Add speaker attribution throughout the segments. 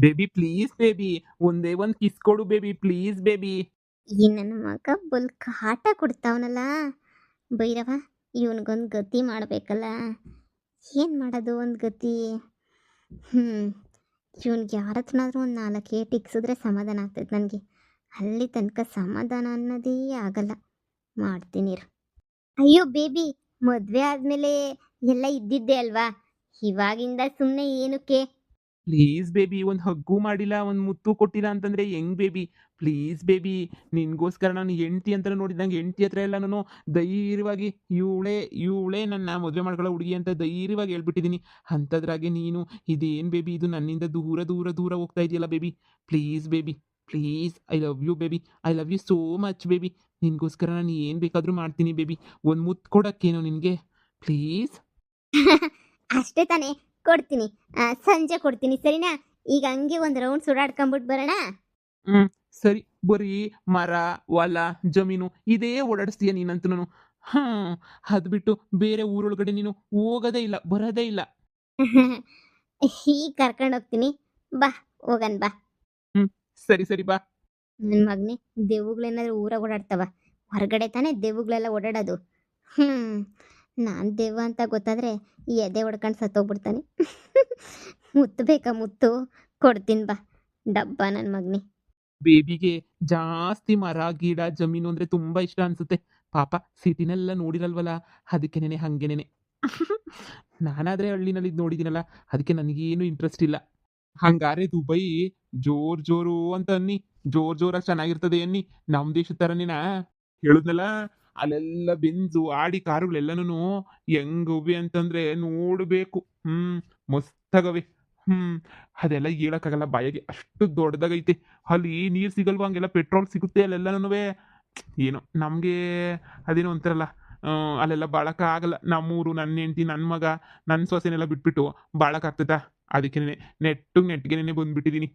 Speaker 1: Baby please baby, ಒಂದೇ ಒಂದು kiss ಕೊಡು ಬೇಬಿ, ಪ್ಲೀಸ್ ಬೇಬಿ.
Speaker 2: ಈ ನನ್ನ ಮಗ ಬಲ್ ಕಾಟ ಕೊಡ್ತಾವನಲ್ಲ ಭೈರವ. ಇವನಿಗೊಂದು ಗತಿ ಮಾಡಬೇಕಲ್ಲ. ಏನು ಮಾಡೋದು ಒಂದು ಗತಿ? ಹ್ಞೂ, ಇವನಿಗೆ ಯಾರ ಹತ್ರನಾದ್ರೂ ಒಂದು 4 ಏಟು ಇಕ್ಸಿದ್ರೆ ಸಮಾಧಾನ ಆಗ್ತೈತೆ ನನಗೆ. ಅಲ್ಲಿ ತನಕ ಸಮಾಧಾನ ಅನ್ನೋದೇ ಆಗಲ್ಲ. ಮಾಡ್ತೀನಿ ಇರು. ಅಯ್ಯೋ ಬೇಬಿ, ಮದುವೆ ಆದಮೇಲೆ ಎಲ್ಲ ಇದ್ದಿದ್ದೆ ಅಲ್ವಾ, ಇವಾಗಿಂದ ಸುಮ್ಮನೆ ಏನಕ್ಕೆ?
Speaker 1: ಪ್ಲೀಸ್ ಬೇಬಿ, ಒಂದು ಹಗ್ಗು ಮಾಡಿಲ್ಲ, ಒಂದು ಮುತ್ತು ಕೊಟ್ಟಿಲ್ಲ ಅಂತಂದ್ರೆ ಹೆಂಗ್ ಬೇಬಿ? ಪ್ಲೀಸ್ ಬೇಬಿ, ನಿನ್ಗೋಸ್ಕರ ನಾನು ಹೆಂಡ್ತಿ ಅಂತ ನೋಡಿದಂಗೆ ಹೆಂಡ್ತಿ ಹತ್ರ ಎಲ್ಲ ನಾನು ಧೈರ್ಯವಾಗಿ ಇವಳೇ ಇವಳೇ ನನ್ನ ಮದುವೆ ಮಾಡ್ಕೊಳ್ಳೋ ಹುಡುಗಿ ಅಂತ ಧೈರ್ಯವಾಗಿ ಹೇಳ್ಬಿಟ್ಟಿದ್ದೀನಿ. ಅಂಥದ್ರಾಗೆ ನೀನು ಇದೇನು ಬೇಬಿ ಇದು ನನ್ನಿಂದ ದೂರ ದೂರ ದೂರ ಹೋಗ್ತಾ ಇದೆಯಲ್ಲ baby. Please baby, please, I love you baby, I love you so much baby. ನಿನಗೋಸ್ಕರ ನಾನು ಏನು ಬೇಕಾದರೂ ಮಾಡ್ತೀನಿ ಬೇಬಿ. ಒಂದು ಮುತ್ತು ಕೊಡೋಕ್ಕೇನು ನಿನಗೆ? ಪ್ಲೀಸ್.
Speaker 2: ಅಷ್ಟೇ ತಾನೇ, ಕೊಡ್ತೀನಿ. ಸಂಜೆ ಕೊಡ್ತೀನಿ, ಸರಿನಾ? ಈಗ ಹಂಗೆ ಒಂದು ರೌಂಡ್ ಸುಡಾಡ್ಕೊಂಬಿಟ್ಟು ಬರೋಣ.
Speaker 1: ಹ್ಞೂ, ಸರಿ. ಬರೀ ಮರ, ಹೊಲ, ಜಮೀನು ಇದೇ ಓಡಾಡಿಸ್ತೀಯ ನೀನಂತೂ. ಹಾಂ, ಅದು ಬಿಟ್ಟು ಬೇರೆ ಊರೊಳಗಡೆ ನೀನು ಹೋಗೋದೇ ಇಲ್ಲ, ಬರೋದೇ ಇಲ್ಲ.
Speaker 2: ಈಗ ಕರ್ಕೊಂಡು ಹೋಗ್ತೀನಿ, ಬಾ ಹೋಗನ್ ಬಾ.
Speaker 1: ಹ್ಞೂ, ಸರಿ ಸರಿ ಬಾ.
Speaker 2: ನನ್ನ ಮಗನೇ, ದೆವ್ವಗಳೇನಾದ್ರೂ ಊರಾಗ ಓಡಾಡ್ತಾವ? ಹೊರಗಡೆ ತಾನೇ ದೆವ್ವಗಳೆಲ್ಲ ಓಡಾಡೋದು. ಹ್ಞೂ, ನಾನು ದೆವ್ವ ಅಂತ ಗೊತ್ತಾದರೆ ಎದೆ ಹೊಡ್ಕೊಂಡು ಸತ್ತೋಗ್ಬಿಡ್ತಾನೆ. ಮುತ್ತು ಬೇಕಾ? ಮುತ್ತು ಕೊಡ್ತೀನಿ ಬಾ, ಡಬ್ಬ ನನ್ನ ಮಗನೇ.
Speaker 1: ಬೇಬಿಗೆ ಜಾಸ್ತಿ ಮರ, ಗಿಡ, ಜಮೀನು ಅಂದರೆ ತುಂಬ ಇಷ್ಟ ಅನಿಸುತ್ತೆ. ಪಾಪ ಸಿಟಿನೆಲ್ಲ ನೋಡಿರಲ್ವಲ್ಲ, ಅದಕ್ಕೇನೆ ಹಂಗೇನೆ. ನಾನಾದರೆ ಹಳ್ಳಿನಲ್ಲಿ ಇದ್ದು ನೋಡಿದ್ದೀನಲ್ಲ, ಅದಕ್ಕೆ ನನಗೇನು ಇಂಟ್ರೆಸ್ಟ್ ಇಲ್ಲ. ಹಂಗಾರೆ ದುಬೈ ಜೋರ್ ಜೋರು ಅಂತ ಅನ್ನಿ, ಜೋರಾಗಿ ಚೆನ್ನಾಗಿರ್ತದೆ ಅನ್ನಿ. ನಮ್ಮ ದೇಶದ ಥರನೇನಾ? ಹೇಳಿದ್ನಲ್ಲ, ಅಲ್ಲೆಲ್ಲ ಬೆಂಜು ಆಡಿ ಕಾರುಗಳೆಲ್ಲನೂ ಹೆಂಗವೆ ಅಂತಂದ್ರೆ ನೋಡಬೇಕು. ಮಸ್ತಾಗವೆ. ಅದೆಲ್ಲ ಹೇಳಕ್ಕಾಗಲ್ಲ ಬಾಯಿಗೆ, ಅಷ್ಟು ದೊಡ್ಡದಾಗೈತೆ. ಅಲ್ಲಿ ನೀರು ಸಿಗಲ್ವ, ಹಂಗೆಲ್ಲ ಪೆಟ್ರೋಲ್ ಸಿಗುತ್ತೆ ಅಲ್ಲೆಲ್ಲನೂ. ಏನೋ ನಮಗೆ ಅದೇನೋ ಅಂತಾರಲ್ಲ, ಅಲ್ಲೆಲ್ಲ ಬಾಳಕ್ಕಾಗಲ್ಲ. ನಮ್ಮೂರು, ನನ್ನ ಹೆಂಡ್ತಿ, ನನ್ನ ಮಗ, ನನ್ನ ಸೊಸೆನೆಲ್ಲ ಬಿಟ್ಬಿಟ್ಟು ಬಾಳಕ್ಕಾಗ್ತದಾ? ಅದಕ್ಕೇನೆ ನೆಟ್ಟಿಗೆನೆ ಬಂದ್ಬಿಟ್ಟಿದ್ದೀನಿ.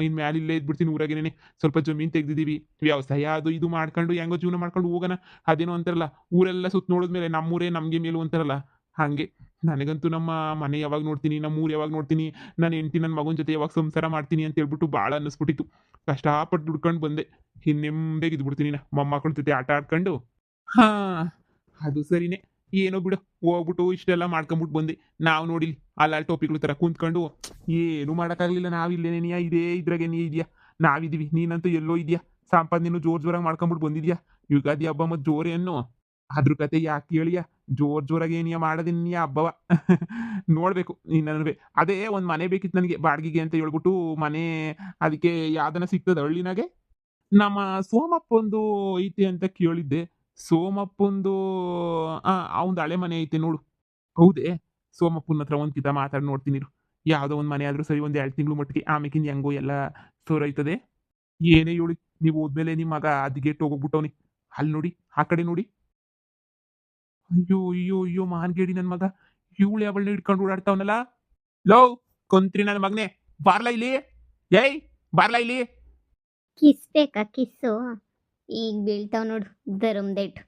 Speaker 1: ಇನ್ನು ಮ್ಯಾಲೆ ಇಲ್ಲೇ ಇದ್ಬಿಡ್ತೀನಿ ಊರಾಗೇನೆ. ಸ್ವಲ್ಪ ಜಮೀನು ತೆಗ್ದಿದ್ದೀವಿ, ವ್ಯವಸಾಯ ಅದು ಇದು ಮಾಡ್ಕೊಂಡು ಹೆಂಗೋ ಜೀವನ ಮಾಡ್ಕೊಂಡು ಹೋಗೋಣ. ಅದೇನೋ ಅಂತಾರಲ್ಲ, ಊರೆಲ್ಲ ಸುತ್ತ ನೋಡಿದ್ಮೇಲೆ ನಮ್ಮೂರೇ ನಮಗೆ ಮೇಲು ಅಂತಾರಲ್ಲ, ಹಾಗೆ. ನನಗಂತೂ ನಮ್ಮ ಮನೆ ಯಾವಾಗ ನೋಡ್ತೀನಿ, ನಮ್ಮ ಊರು ಯಾವಾಗ ನೋಡ್ತೀನಿ, ನನ್ನ ಹೆಂಡ್ತಿ ನನ್ನ ಮಗನ ಜೊತೆ ಯಾವಾಗ ಸಂಸಾರ ಮಾಡ್ತೀನಿ ಅಂತ ಹೇಳ್ಬಿಟ್ಟು ಭಾಳ ಅನ್ನಿಸ್ಬಿಟ್ಟಿತ್ತು. ಕಷ್ಟಪಟ್ಟು ದುಡ್ಕೊಂಡು ಬಂದೆ, ಇನ್ನು ನೆಮ್ಮದಿಯಾಗಿ ಇದ್ಬಿಡ್ತೀನಿ ಮೊಮ್ಮಕ್ಕಳ ಜೊತೆ ಆಟ ಆಡ್ಕೊಂಡು. ಹಾಂ, ಅದು ಸರಿನೇ. ಏನೋ ಬಿಡು, ಹೋಗ್ಬಿಟ್ಟು ಇಷ್ಟೆಲ್ಲ ಮಾಡ್ಕೊಂಬಿಟ್ಟು ಬಂದೆ. ನಾವು ನೋಡಿಲಿ ಅಲ್ಲ ಟೋಪಿಗಳ ಥರ ಕುಂತ್ಕೊಂಡು ಏನೂ ಮಾಡೋಕ್ಕಾಗಲಿಲ್ಲ. ನಾವಿಲ್ಲೇನೇನಿಯಾ ಇದೇ ಇದ್ರಾಗೆ ನೀ ಇದೆಯಾ, ನಾವಿದ್ದೀವಿ. ನೀನಂತೂ ಎಲ್ಲೋ ಇದೆಯಾ, ಸಂಪಾದನೆನೂ ಜೋರಾಗಿ ಮಾಡ್ಕೊಂಬಿಟ್ಟು ಬಂದಿದ್ಯಾ. ಯುಗಾದಿ ಹಬ್ಬ ಮತ್ತು ಜೋರೇ ಅನ್ನೋ ಅದ್ರ ಕತೆ ಯಾಕೆ ಕೇಳಿಯ? ಜೋರಾಗಿ ಏನಿಯ ಮಾಡೋದಿನ್ನಿಯ ಹಬ್ಬವ. ನೋಡಬೇಕು ಇನ್ನೇ. ಅದೇ ಒಂದು ಮನೆ ಬೇಕಿತ್ತು ನನಗೆ ಬಾಡಿಗೆಗೆ ಅಂತ ಹೇಳ್ಬಿಟ್ಟು ಮನೆ. ಅದಕ್ಕೆ ಯಾವ್ದನ ಸಿಗ್ತದೆ ಹಳ್ಳಿನಾಗೆ? ನಮ್ಮ ಸೋಮಪ್ಪಂದು ಐತೆ ಅಂತ ಕೇಳಿದ್ದೆ. ಸೋಮಪ್ಪಂದು ಅವಂದು ಹಳೆ ಮನೆ ಐತೆ ನೋಡು. ಹೌದೇ? ಸೋಮಪ್ಪನ ಹತ್ರ ಒಂದು ಕಿತ ಮಾತಾಡಿ ನೋಡ್ತೀನಿ ಇರು. ಯಾವುದೋ ಒಂದು ಮನೆ ಆದ್ರೂ ಸರಿ, ಒಂದು 2 ತಿಂಗಳು ಮಟ್ಟಿಗೆ. ಆಮೇಕಿಂದ ಹೆಂಗೋ ಎಲ್ಲ ಸೋರೈತದೆ. ಏನೇ ಹೇಳಿ, ನೀವು ಹೋದ್ಮೇಲೆ ನಿಮ್ಮ ಮಗ ಅದ್ಗೆಟ್ಟು ಹೋಗ್ಬಿಟ್ಟವನಿ. ಅಲ್ಲಿ ನೋಡಿ, ಆ ಕಡೆ ನೋಡಿ. ಅಯ್ಯೋ ಅಯ್ಯೋ ಅಯ್ಯೋ, ಮಾನ್ಗೇಡಿ ನನ್ನ ಮಗ. ಇವಳು ಅವಳನ್ನ ಹಿಡ್ಕೊಂಡು ಓಡಾಡ್ತಾವನಲ್ಲ. ಲೋ ಕೊಂತ್ರಿ ನನ್ನ ಮಗನೇ, ಬಾರ್ಲಾ ಇಲ್ಲಿ. ಏಯ್, ಬಾರ್ಲಾ ಇಲ್ಲಿ.
Speaker 2: ಕಿಸ್ ಬೇಕಾ? ಕಿಸ್ಸು ಈಗ ಬೀಳ್ತಾವ್ ನೋಡು, ಧರ್ಮದೇಟ್.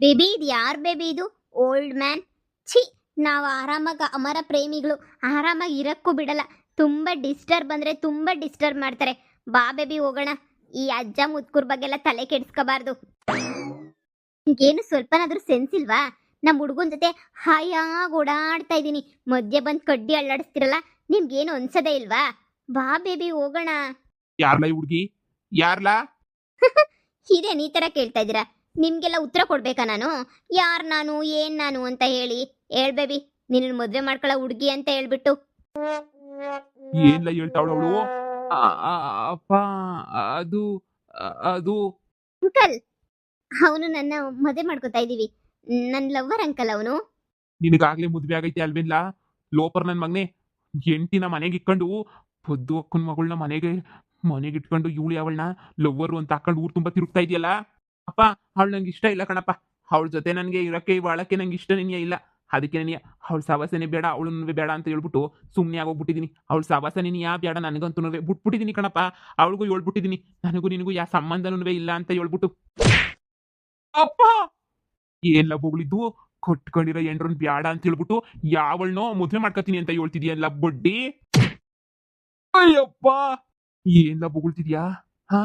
Speaker 2: ಬೇಬಿ, ಇದು ಯಾರು ಬೇಬಿ? ಇದು ಓಲ್ಡ್ ಮ್ಯಾನ್. ಛೀ, ನಾವು ಆರಾಮಾಗಿ ಅಮರ ಪ್ರೇಮಿಗಳು, ಆರಾಮಾಗಿ ಇರಕ್ಕೂ ಬಿಡಲ್ಲ. ತುಂಬ ಡಿಸ್ಟರ್ಬ್ ಅಂದರೆ ತುಂಬ ಡಿಸ್ಟರ್ಬ್ ಮಾಡ್ತಾರೆ. ಬಾ ಬೇಬಿ ಹೋಗೋಣ. ಈ ಅಜ್ಜ ಮುದ್ಕುರ್ ಬಗ್ಗೆಲ್ಲ ತಲೆ ಕೆಡಿಸ್ಕೋಬಾರ್ದು. ನಿಮ್ಗೇನು ಸ್ವಲ್ಪನಾದ್ರೂ ಸೆನ್ಸ್ ಇಲ್ವಾ? ನಮ್ಮ ಹುಡುಗನ ಜೊತೆ ಹಾಯಾಗಿ ಓಡಾಡ್ತಾ ಇದ್ದೀನಿ, ಮಧ್ಯೆ ಬಂದು ಕಡ್ಡಿ ಅಳ್ಳಾಡಿಸ್ತಿರಲ್ಲ. ನಿಮ್ಗೇನು ಅನ್ಸದೇ ಇಲ್ವಾ? ಬಾ ಬೇಬಿ ಹೋಗೋಣ.
Speaker 1: ಯಾರ್ಲಾ ಈ ಹುಡ್ಗಿ? ಯಾರ್ಲಾ?
Speaker 2: ಇದೇನು ಈ ಥರ ಕೇಳ್ತಾ ಇದ್ದೀರಾ? ನಿಮಗೆಲ್ಲ ಉತ್ತರ ಕೊಡ್ಬೇಕಾ ನಾನು? ಯಾರು ನಾನು, ಏನು ನಾನು ಅಂತ ಹೇಳಿ. ಬೇಬಿ, ನಿನ್ನ ಮದುವೆ ಮಾಡ್ಕೊಳ್ಳೋ ಹುಡುಗಿ ಅಂತ ಹೇಳ್ಬಿಟ್ಟು.
Speaker 1: ಏನ್ಲ ಹೇಳ್ತಾವಳ ಅವಳು? ಅಪ್ಪ, ಅದು ಅದು
Speaker 2: ಅಂಕಲ್, ಅವನು ನನ್ನ ಮದುವೆ ಮಾಡ್ಕೊತಾ ಇದ್ದೀವಿ. ನನ್ನ ಲವ್ವರ್ ಅಂಕಲ್ ಅವನು.
Speaker 1: ನಿನಗಾಗ್ಲೇ ಮದ್ವೆ ಆಗೈತೆ ಅಲ್ವೇನ್ಲ? ಲೋಪರ್ ನನ್ನ ಮಗನೇ. ಹೆಂಡ್ತಿನ ಮನೆಗೆ ಇಟ್ಕೊಂಡು, ಪೊದ್ದು ಅಕ್ಕನ ಮಗಳನ್ನ ಮನೆಗೆ ಇಟ್ಕೊಂಡು ಇವಳು ಅವಳನ್ನ ಲವ್ವರು ಅಂತ ಹಾಕೊಂಡು ಊರು ತುಂಬ ತಿರುಗ್ತಾ ಇದೆಯಲ್ಲ. ಅಪ್ಪ, ಅವಳು ನಂಗೆ ಇಷ್ಟ ಇಲ್ಲ ಕಣಪ್ಪ. ಅವಳ ಜೊತೆ ನನಗೆ ಇರೋಕ್ಕೆ ಬಾಳಕ್ಕೆ ನಂಗೆ ಇಷ್ಟ ನೆನೆಯ ಇಲ್ಲ. ಅದಕ್ಕೆ ನೆನೆಯ ಅವಳ ಸವಾಸನೆ ಬೇಡ, ಅವಳನ್ನು ಬೇಡ ಅಂತ ಹೇಳ್ಬಿಟ್ಟು ಸುಮ್ಮನೆ ಆಗೋಗ್ಬಿಟ್ಟಿದ್ದೀನಿ. ಅವಳ ಸವಾಸನೆ ಯಾ ಬೇಡ ನನಗಂತೂ ಬಿಟ್ಬಿಟ್ಟಿದ್ದೀನಿ ಕಣಪ್ಪ. ಅವಳಿಗೂ ಹೇಳ್ಬಿಟ್ಟಿದ್ದೀನಿ, ನನಗೂ ನಿನಗೂ ಯಾವ ಸಂಬಂಧನೂ ಇಲ್ಲ ಅಂತ ಹೇಳ್ಬಿಟ್ಟು. ಅಪ್ಪ, ಏನ್ಲ ಬೊಗಳಿದ್ದು? ಕೊಟ್ಕೊಂಡಿರೋ ಎಂಡ್ರನ್ ಬ್ಯಾಡ ಅಂತ ಹೇಳ್ಬಿಟ್ಟು ಯಾವಳನ್ನೋ ಮದುವೆ ಮಾಡ್ಕೊತೀನಿ ಅಂತ ಹೇಳ್ತಿದ್ಯಲ್ಲ ಬಡ್ಡಿ. ಅಯ್ಯಪ್ಪ ಏನ್ಲ ಬೊಗಳ್ತಿದ್ಯಾ ಹಾ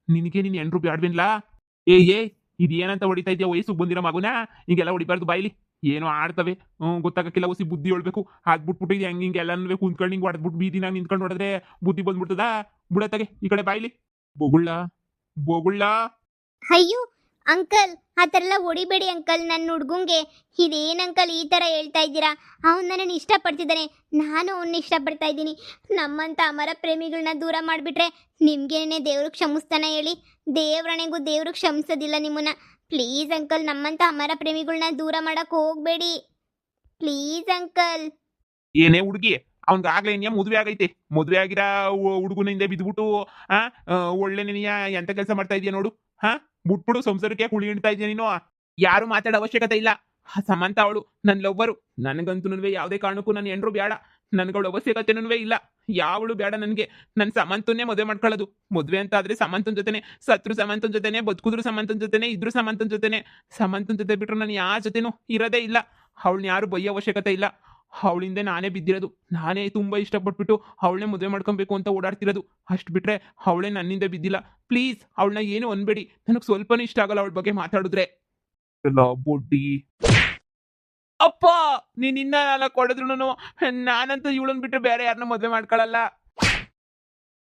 Speaker 1: ನಿನಗೆ ನೀನ್ ಎಂಟ್ರು ಬ್ಯಾಡ್ವೇನ್ಲಾ ಏ ಇದೇನಂತ ಹೊಡಿತಾ ಇದ್ಯಾ ವಯಸ್ಸಿಗೆ ಬಂದಿರೋ ಮಗುನ ಹಿಂಗೆಲ್ಲ ಹೊಡಿಬಾರ್ದು ಬಾಯ್ಲಿ ಏನೋ ಆಡ್ತವೆ ಗೊತ್ತಾಗಕ್ಕಿಲ್ಲ ಹೊಸಿ ಬುದ್ಧಿ ಹೇಳ್ಬೇಕು ಹಾಕ್ಬಿಟ್ಬಿಟ್ಟು ಇದು ಹೆಂಗ್ ಹಿಂಗೆಲ್ಲ ಕುಂತ್ಕೊಂಡು ಹಿಂಗೆ ಹೊಡೆದ್ಬಿಟ್ಟು ಬೀದಿನಾಗ ನಿಂತ್ಕೊಂಡು ಹೊಡೆದ್ರೆ ಬುದ್ಧಿ ಬಂದ್ಬಿಡ್ತದ ಬುಡತ್ತಾಗೆ ಈ ಕಡೆ ಬಾಯ್ಲಿ ಬೊಗುಳ್ಳ ಬೊಗುಳ್ಳ
Speaker 2: ಅಯ್ಯೋ ಅಂಕಲ್ ಆ ಥರ ಎಲ್ಲ ಹೊಡಿಬೇಡಿ ಅಂಕಲ್ ನನ್ನ ಹುಡ್ಗಂಗೆ ಇದೇನು ಅಂಕಲ್ ಈ ಥರ ಹೇಳ್ತಾ ಇದ್ದೀರಾ ಅವ್ನು ನನ್ನನ್ನು ಇಷ್ಟಪಡ್ತಿದ್ದಾನೆ ನಾನು ಅವನ್ನ ಇಷ್ಟಪಡ್ತಾ ಇದ್ದೀನಿ ನಮ್ಮಂಥ ಅಮರ ಪ್ರೇಮಿಗಳನ್ನ ದೂರ ಮಾಡಿಬಿಟ್ರೆ ನಿಮಗೇನೆ ದೇವ್ರಿಗೆ ಕ್ಷಮಿಸ್ತಾನೆ ಹೇಳಿ ದೇವ್ರಣೆಗೂ ದೇವ್ರಿಗೆ ಕ್ಷಮಿಸೋದಿಲ್ಲ ನಿಮ್ಮನ್ನ ಪ್ಲೀಸ್ ಅಂಕಲ್ ನಮ್ಮಂಥ ಅಮರ ಪ್ರೇಮಿಗಳನ್ನ ದೂರ ಮಾಡೋಕ್ಕೆ ಹೋಗಬೇಡಿ ಪ್ಲೀಸ್ ಅಂಕಲ್
Speaker 1: ಏನೇ ಹುಡುಗಿ ಅವ್ನ್ಗ ಆಗ್ಲೇ ಇನ್ಯಾ ಮದುವೆ ಆಗೈತೆ ಮದುವೆ ಆಗಿರ ಹುಡುಗನ ಹಿಂದೆ ಬಿದ್ಬಿಟ್ಟು ಆ ಒಳ್ಳೆ ನೀಯ ಎಂತ ಕೆಲಸ ಮಾಡ್ತಾ ಇದೀಯ ನೋಡು ಹಾ ಬಿಟ್ಬಿಡು ಸಂಸಾರಕ್ಕೆ ಕುಳಿ ಹಿಡ್ತಾ ಇದೀಯ ನೀನು ಯಾರು ಮಾತಾಡೋ ಅವಶ್ಯಕತೆ ಇಲ್ಲ ಸಮಂತ ಅವಳು ನನ್ನ ಲವ್ವರು ನನಗಂತೂ ಯಾವುದೇ ಕಾರಣಕ್ಕೂ ನನ್ನ ಎಂಡ್ರು ಬೇಡ ನನ್ಗಳ ಅವಶ್ಯಕತೆನೂ ಇಲ್ಲ ಯಾವಳು ಬೇಡ ನನಗೆ ನನ್ನ ಸಮಂತನ್ನೇ ಮದುವೆ ಮಾಡ್ಕೊಳ್ಳೋದು ಮದುವೆ ಅಂತ ಆದ್ರೆ ಸಮಂತನ ಜೊತೆನೆ ಸತ್ರು ಸಮಂತನ ಜೊತೆನೆ ಬದುಕುದ್ರು ಸಮಂತನ ಜೊತೆನೆ ಇದ್ರು ಸಮಂತನ ಜೊತೆನೆ ಸಮಂತನ ಜೊತೆ ಬಿಟ್ರು ನಾನು ಯಾರ ಜೊತೆನೂ ಇರೋದೇ ಇಲ್ಲ ಅವಳನ್ನ ಯಾರು ಬೈಯೋ ಅವಶ್ಯಕತೆ ಇಲ್ಲ ಅವಳಿಂದ ನಾನೇ ಬಿದ್ದಿರೋದು ನಾನೇ ತುಂಬಾ ಇಷ್ಟಪಟ್ಬಿಟ್ಟು ಅವಳನ್ನೇ ಮದುವೆ ಮಾಡ್ಕೊಬೇಕು ಅಂತ ಓಡಾಡ್ತಿರೋದು ಅಷ್ಟು ಬಿಟ್ರೆ ಅವಳೇ ನನ್ನಿಂದ ಬಿದ್ದಿಲ್ಲ ಪ್ಲೀಸ್ ಅವಳನ್ನ ಏನು ಅನ್ಬೇಡಿ ನನಗೆ ಸ್ವಲ್ಪನೂ ಇಷ್ಟ ಆಗಲ್ಲ ಅವಳ ಬಗ್ಗೆ ಮಾತಾಡಿದ್ರೆ ಬೊಡ್ಡಿ ಅಪ್ಪ ನೀನ್ ಇನ್ನ ಎಲ್ಲ ಕೊಡಿದ್ರು ನಾನಂತೂ ಇವಳನ್ ಬಿಟ್ರೆ ಬೇರೆ ಯಾರನ್ನ ಮದುವೆ ಮಾಡ್ಕೊಳಲ್ಲ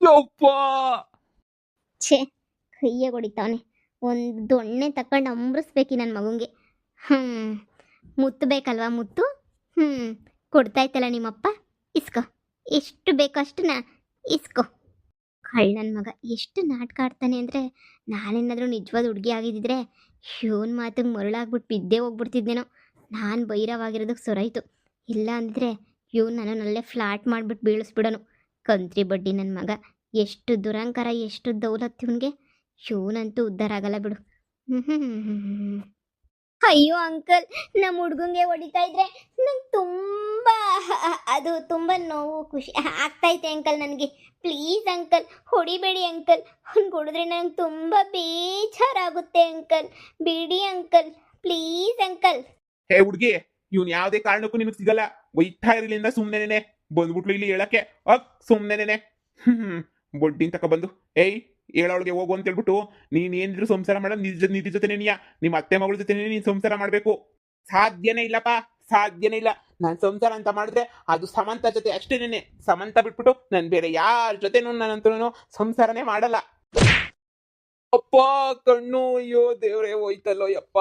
Speaker 1: ಯಪ್ಪ
Speaker 2: ಛೇ ಕೈಯ ಹೊಡಿತಾವನೆ ಒಂದು ದೊಣ್ಣೆ ತಕೊಂಡು ಅಂಬ್ರಿಸ್ಬೇಕಿ ನನ್ನ ಮಗುಂಗೆ ಮುತ್ತು ಬೇಕಲ್ವಾ ಮುತ್ತು ಕೊಡ್ತಾಯ್ತಲ್ಲ ನಿಮ್ಮಪ್ಪ ಇಸ್ಕೊ ಎಷ್ಟು ಬೇಕೋ ಅಷ್ಟನ್ನ ಇಸ್ಕೊ ಕಳ್ಳನ ಮಗ ಎಷ್ಟು ನಾಟಕ ಆಡ್ತಾನೆ ಅಂದರೆ ನಾನೇನಾದರೂ ನಿಜವಾದ ಹುಡುಗಿ ಆಗಿದ್ದಿದ್ರೆ ಇವನ್ ಮಾತಿಗೆ ಮರಳಾಗ್ಬಿಟ್ಟು ಬಿದ್ದೇ ಹೋಗ್ಬಿಡ್ತಿದ್ದೇನೋ ನಾನು ಬೈರವಾಗಿರೋದಕ್ಕೆ ಸೊರಾಯ್ತು ಇಲ್ಲ ಅಂದರೆ ಇವನು ನನ್ನಲ್ಲೇ ಫ್ಲಾಟ್ ಮಾಡಿಬಿಟ್ಟು ಬೀಳಿಸ್ಬಿಡೋನು ಕಂತ್ರಿ ಬಡ್ಡಿ ನನ್ನ ಮಗ ಎಷ್ಟು ದುರಂಕಾರ ಎಷ್ಟು ದೌಲತ್ ಇವನಿಗೆ ಇವನಂತೂ ಉದ್ಧಾರ ಆಗಲ್ಲ ಬಿಡು ಅಯ್ಯೋ ಅಂಕಲ್ ನಮ್ಮ ಹುಡ್ಗಂಗೆ ಹೊಡಿತಾ ಇದ್ರೆ ನಂಗೆ ತುಂಬ ಅದು ತುಂಬ ನೋವು ಖುಷಿ ಆಗ್ತೈತೆ ಅಂಕಲ್ ನನಗೆ ಪ್ಲೀಸ್ ಅಂಕಲ್ ಹೊಡಿಬೇಡಿ ಅಂಕಲ್ ಅವ್ನಿಗೆ ಹೊಡೆದ್ರೆ ನಂಗೆ ತುಂಬ ಬೇಜಾರಾಗುತ್ತೆ ಅಂಕಲ್ ಬಿಡಿ ಅಂಕಲ್ ಪ್ಲೀಸ್ ಅಂಕಲ್
Speaker 1: ಹೇ ಹುಡುಗಿ ಇವ್ನು ಯಾವುದೇ ಕಾರಣಕ್ಕೂ ನಿನಗೆ ಸಿಗಲ್ಲ ಒಯ್ತಾ ಇರಲಿಂದ ಸುಮ್ಮನೆನೆ ಬಂದ್ಬಿಟ್ಲು ಇಲ್ಲಿ ಹೇಳಕ್ಕೆ ಸುಮ್ಮನೆನೆ ಬೊಡ್ಡಿನ ತಕ ಬಂದು ಏಯ್ ಹೇಳವಳಿಗೆ ಹೋಗು ಅಂತ ಹೇಳ್ಬಿಟ್ಟು ನೀನ್ ಏನಿದ್ರು ಸಂಸಾರ ಮಾಡೋದು ನಿಧಿ ಜೊತೆನೇ ನಿಮ್ಮ ಅತ್ತೆ ಮಗಳ ಜೊತೆನೇ ನೀನ್ ಸಂಸಾರ ಮಾಡ್ಬೇಕು ಸಾಧ್ಯನೇ ಇಲ್ಲಪ್ಪ ಸಾಧ್ಯನೇ ಇಲ್ಲ ನಾನು ಸಂಸಾರ ಅಂತ ಮಾಡಿದ್ರೆ ಅದು ಸಮಂತ ಜೊತೆ ಅಷ್ಟೇನೇನೆ ಸಮಂತ ಬಿಟ್ಬಿಟ್ಟು ನಾನು ಬೇರೆ ಯಾರ ಜೊತೆನೂ ನಾನಂತೂ ಸಂಸಾರನೇ ಮಾಡಲ್ಲ ಅಪ್ಪ ಕಣ್ಣು ಅಯ್ಯೋ ದೇವ್ರೇ ಹೋಯ್ತಲ್ಲೋ ಯಪ್ಪ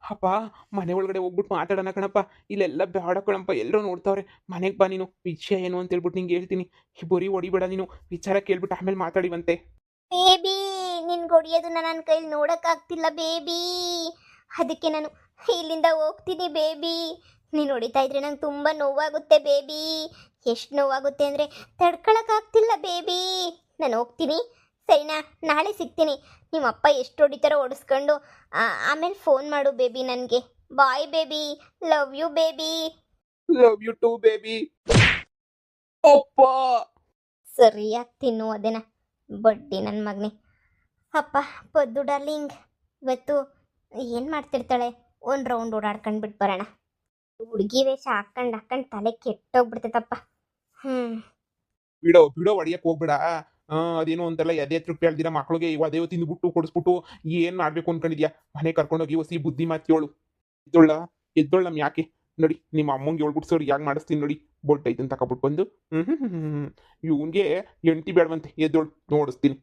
Speaker 1: ಅಪ್ಪ ಮನೆ ಒಳಗಡೆ ಹೋಗ್ಬಿಟ್ಟು ಮಾತಾಡೋಣ ಕಣಪ್ಪ ಇಲ್ಲೆಲ್ಲ ಬೇಡ ಕಣಪ್ಪ ಎಲ್ಲರೂ ನೋಡ್ತಾವ್ರೆ ಮನೆಗೆ ಬಾ ನೀನು ವಿಷಯ ಏನು ಅಂತ ಹೇಳ್ಬಿಟ್ಟು ನಿಂಗೆ ಹೇಳ್ತೀನಿ ಬರೀ ಹೊಡಿಬೇಡ ನೀನು ವಿಚಾರ ಕೇಳ್ಬಿಟ್ಟು ಆಮೇಲೆ ಮಾತಾಡಿವಂತೆ
Speaker 2: ಬೇಬಿ ನಿನ್ಗೆ ಹೊಡಿಯೋದು ನನ್ನ ಕೈಲಿ ನೋಡೋಕ್ಕಾಗ್ತಿಲ್ಲ ಬೇಬಿ ಅದಕ್ಕೆ ನಾನು ಇಲ್ಲಿಂದ ಹೋಗ್ತೀನಿ ಬೇಬಿ ನೀನು ಹೊಡಿತಾ ಇದ್ರೆ ನಂಗೆ ತುಂಬ ನೋವಾಗುತ್ತೆ ಬೇಬಿ ಎಷ್ಟು ನೋವಾಗುತ್ತೆ ಅಂದರೆ ತಡ್ಕೊಳಕ್ಕಾಗ್ತಿಲ್ಲ ಬೇಬಿ ನಾನು ಹೋಗ್ತೀನಿ ಸರಿನಾ ನಾಳೆ ಸಿಗ್ತೀನಿ ನಿಮ್ಮಪ್ಪ ಎಷ್ಟು ಹೊಡಿತಾರೋ ಹೊಡಿಸ್ಕೊಂಡು ಆಮೇಲೆ ಫೋನ್ ಮಾಡು ಬೇಬಿ ನನಗೆ bye baby love you baby
Speaker 1: love you too baby ಅಪ್ಪ
Speaker 2: ಸರಿಯಾಗಿ ತಿನ್ನು ಅದೇನ ಬಡ್ಡಿ ನನ್ನ ಮಗನೇ ಅಪ್ಪ ಪದ್ದು ಡಾರ್ಲಿಂಗ್ ಇವತ್ತು ಏನು ಮಾಡ್ತಿರ್ತಾಳೆ ಒಂದು ರೌಂಡ್ ಓಡಾಡ್ಕೊಂಡು ಬಿಟ್ಟು ಬರೋಣ ಹುಡುಗಿ ವೇಷ ಹಾಕೊಂಡು ತಲೆ ಕೆಟ್ಟೋಗ್ಬಿಡ್ತೈತಪ್ಪ
Speaker 1: ಬಿಡೋ ಬಿಡೋ ಹೊಡಿಯಕ್ಕೆ ಹೋಗ್ಬೇಡ ಅದೇನೋ ಅಂತೆಲ್ಲ ಎದೆ ಹತ್ರಕ್ಕೆ ಹೇಳ್ದಿರ ಮಕ್ಳಿಗೆ ಇವ ಅದೇ ತಿಂದ್ಬಿಟ್ಟು ಕೊಡಿಸ್ಬಿಟ್ಟು ಏನ್ ಮಾಡ್ಬೇಕು ಅನ್ಕೊಂಡಿದ್ಯಾ ಮನೆ ಕರ್ಕೊಂಡೋಗಿ ಹೊಸಿ ಬುದ್ಧಿ ಮಾತಿಯೋಳು ಎದ್ದೊಳ್ಳ ನಮ್ ಯಾಕೆ ನೋಡಿ ನಿಮ್ಮ ಅಮ್ಮಂಗೆ ಹೇಳ್ಬಿಟ್ಟು ಸರ್ ಯಾಕೆ ಮಾಡಿಸ್ತೀನಿ ನೋಡಿ ಬೋಲ್ಟ್ ಐತಂತ ತಗೊಬಿಟ್ಟು ಬಂದು ಇವನ್ಗೆ ಎಂಟಿ ಬೇಡವಂತೆ ಎದ್ದೋಳು ನೋಡಿಸ್ತೀನಿ